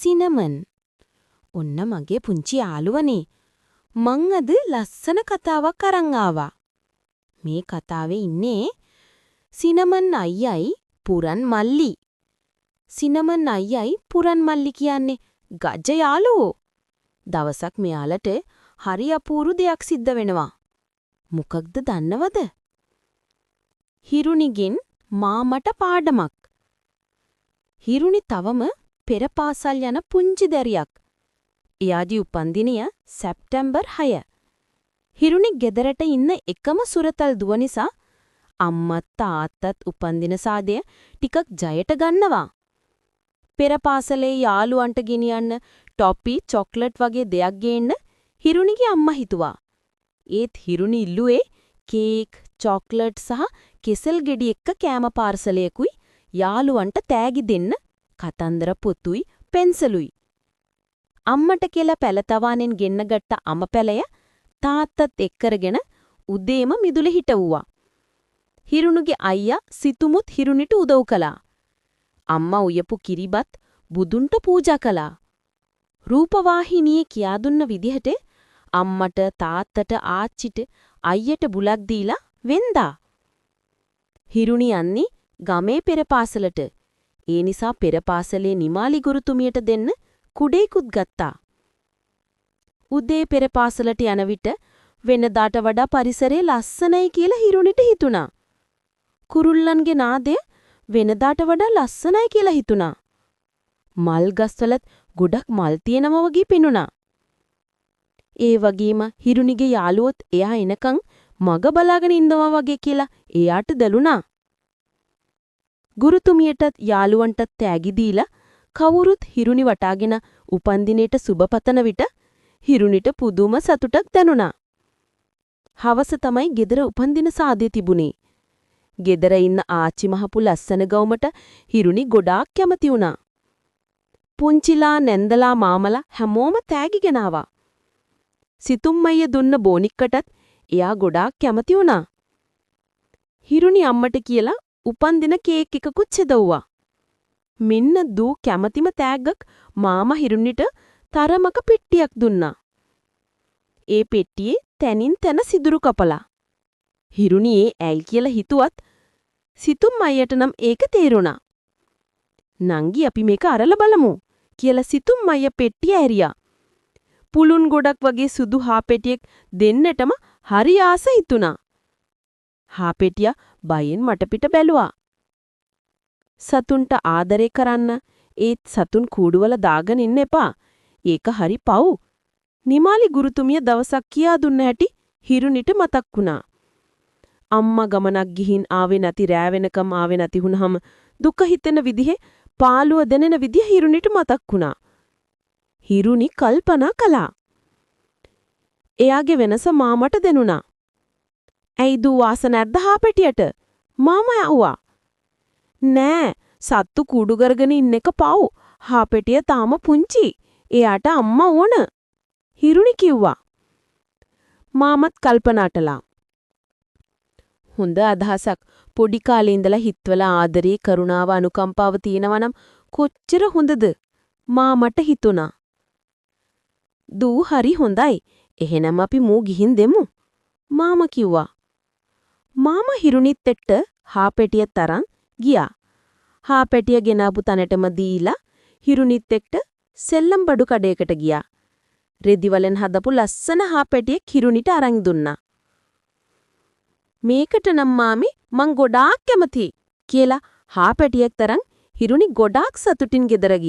Cinnamon. ඔන්න මගේ පුංචි යාළුවනේ. මං අද ලස්සන කතාවක් අරන් ආවා. මේ කතාවේ ඉන්නේ සිනමන් අයියයි පුරන් මල්ලි. සිනමන් අයියයි පුරන් මල්ලි කියන්නේ ගජ යාළුවෝ. දවසක් මෙයාලට හරි අපූරු දෙයක් සිද්ධ වෙනවා. මොකක්ද දන්නවද? හිරුනිගෙන් මාමට පාඩමක්. හිරුනි තවම පෙර පාසල් යන පුංචි දැරියක්. එයාගේ උපන්දිනය සැප්තැම්බර් 6. හිරුනි ගෙදරට ඉන්න එකම සුරතල් දුව නිසා අම්මත් තාත්තත් උපන්දින සාදය ටිකක් ජයට ගන්නවා. පෙර පාසලේ යාළුවන්ට ගෙනියන්න ටොපි චොක්ලට් වගේ දෙයක් ගේන්න හිරුනිගේ අම්මා හිතුවා. ඒත් හිරුනි ඉල්ලුවේ කේක්, චොක්ලට් සහ කෙසෙල් ගෙඩි එක්ක කෑම පාර්සලයකුයි යාළුවන්ට තෑගි දෙන්න කතන්දර පොතුයි පෙන්සලුයි. අම්මට කියලා පැලතවානෙන් ගෙන්නගත්ත අමපැලය තාත්තත් එක්කරගෙන උදේම මිදුලේ හිටවුවා. හිරුණුගේ අයියා සිතුමුත් හිරුනිට උදව් කළා. අම්මා උයපු කිරිබත් බුදුන්ට පූජා කළා. රූපවාහිනියේ කියා දුන්න විදිහට අම්මට තාත්තට ආච්චිට අයියට බුලක් දීලා වෙන්දා. හිරුනි යන්නේ ගමේ පෙර පාසලට. ඒ නිසා පෙර පාසලේ නිමාලි ගුරුතුමියට දෙන්න කුඩේකුත් ගත්තා. උදේ පෙර පාසලට යන විට වෙනදාට වඩා පරිසරය ලස්සනයි කියලා හිරුනිට හිතුණා. කුරුල්ලන්ගේ නාදය වෙනදාට වඩා ලස්සනයි කියලා හිතුණා. මල් ගස්වලත් ගොඩක් මල් තියෙනවා වගේ පෙනුණා. ඒ වගේම හිරුනිගේ යාළුවොත් එයා එනකන් මග බලාගෙන ඉන්නවා වගේ කියලා එයාට දැනුණා. ගුරුතුමියටත් යාළුවන්ටත් තෑගි දීලා කවුරුත් හිරුනි වටාගෙන උපන්දිනේට සුබ පතන විට හිරුනිට පුදුම සතුටක් දැනුණා. හවස තමයි ගෙදර උපන්දින සාදේ තිබුණේ. ගෙදර ඉන්න ආච්චි මහපු ලස්සන ගවුමට හිරුනි ගොඩාක් කැමති වුණා. පුංචිලා නැන්දලා මාමලා හැමෝම තෑගි ගෙනාවා. සිතුම් අයිය දුන්න බෝනික්කටත් එයා ගොඩාක් කැමති වුණා. හිරුනි අම්මට කියලා උපන්දින කේක් එකකුත් සෙදවුවා. මෙන්න දූ කැමතිම තෑග්ගක් මාමා හිරුනිට තරමක පෙට්ටියක් දුන්නා. ඒ පෙට්ටියේ තනින් තන සිදුරු කපලා. හිරුනි ඇයි කියලා හිතුවත් සිතුම් අයියට නම් ඒක තේරුණා. නංගි අපි මේක අරලා බලමු කියලා සිතුම් අයියා පෙට්ටිය ඇරියා. පුලුන් ගොඩක් වගේ සුදු හාපෙටියෙක් දෙන්නටම හරි ආස හිතුණා. හාපෙටියා බයෙන් මට පිට බැලුවා. සතුන්ට ආදරේ කරන්න ඒත් සතුන් කූඩුවල දාගෙන ඉන්න එපා. ඒක හරි පව්. නිමාලි ගුරුතුමිය දවසක් කියා දුන්න හැටි හිරුනිට මතක් වුණා. අම්මා ගමනක් ගිහින් ආවේ නැති රෑ වෙනකම් ආවේ නැති වුණාම දුක හිතෙන විදිහේ පාළුව දැනෙන විදිහ හිරුනිට මතක් වුණා. හිරුනි කල්පනා කළා. එයාගේ වෙනස මාමට දැනුණා. ඇයි දූ වාස නැද්ද හාපෙටියට? මාමා යවුවා. නෑ සත්තු කුඩු කරගෙන ඉන්න එක පව්. හාපෙටිය තාම පුංචි. එයාට අම්මා ඕන. හිරුනි කිව්වා. මාමත් කල්පනාටලා. හොඳ අදහසක්. පොඩි කාලේ ඉඳලා හිතවල ආදරේ කරුණාව අනුකම්පාව තියෙනවා නම් කොච්චර හොඳද? මාමට හිතුණා. දූ හරි හොඳයි. එහෙනම් අපි මූ ගිහින් දෙමු. මාමා කිව්වා. මාමා හිරුනිත් එක්ක හාපෙටිය තරන් ගියා. හාපෙටිය ගෙනාපු තැනටම දීලා හිරුනිත් එක්ක සෙල්ලම් බඩු කඩේකට ගියා. රෙදි වලින් හදපු ලස්සන හාපෙටියක් හිරුනිට අරන් දුන්නා. මේකට නම් මාමි මං ගොඩාක් කැමතියි කියලා හාපෙටියක් තරන් හිරුනි ගොඩාක් සතුටින් ගෙදර ගියා.